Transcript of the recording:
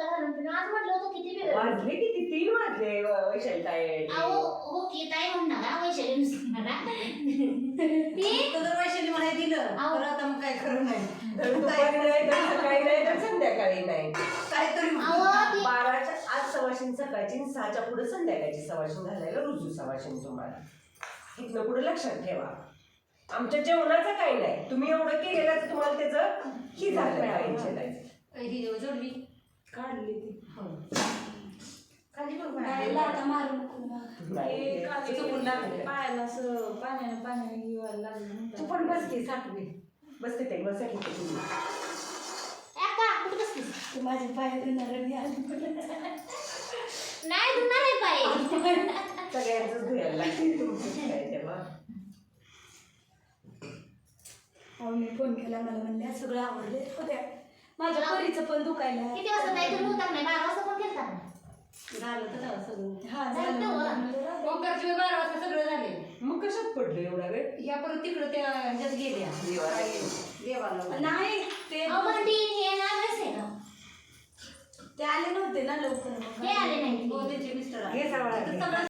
घालून पिऊन आज म्हटलं होतं किती वेळ वाजले किती 3 वाजले वैशाली ताई. अहो हो की ताई म्हणणार ना वैशाली म्हणणार ती तर वैशाली मला दिलं तर आता मग काय खरं नाही. दुपारी नाही तर सकाळी नाही तर संध्याकाळी नाही. काहीतरी अहो ती 12च्या आज सवाशीन सकाळची 6च्या पुढे संध्याकाळची सवाशीन घालायला रुजू सवाशीन तुम्हाला. इथनं पुढे लक्षात ठेवा. आमच्या जेवणाचं काही नाही. तुम्ही एवढं केलेलं तर तुम्हाला त्याचं ही झालं टेन्शन नाही. ही जोडली काढली ती. खाली बघ बाईला आता मारू नको नाही. पायाला असं पाण्याने घेवायला लागलं. तू पण बस की साठवी बस तिथे बस तिथे तुम्ही. एका कुठे बसलीस तू माझे पाय धुणार आणि नाही धुणार आहे पाय सगळ्यांचंच धुयायला लागते तुमचं काय तेव्हा. मी फोन केला मला म्हणल्या सगळं आवडले होत्या माझ्या परीचं पण दुखायला किती वाजता नाही तुम्ही होता नाही 12 वाजता फोन केलता ना झालं तर तेव्हा सगळं हा झालं झालं ओंकारची 12 वाजता सगळं झाले. मग कशात पडलं एवढा वेळ. ह्या परत तिकडं त्या ह्याच्यात गेल्या देवाला गेलो. देवाला नाही ते अमरडी हे ना आहे का ते आले नव्हते ना लवकर ते आले नाही हो त्यांचे मिस्टर घे सगळं. सगळं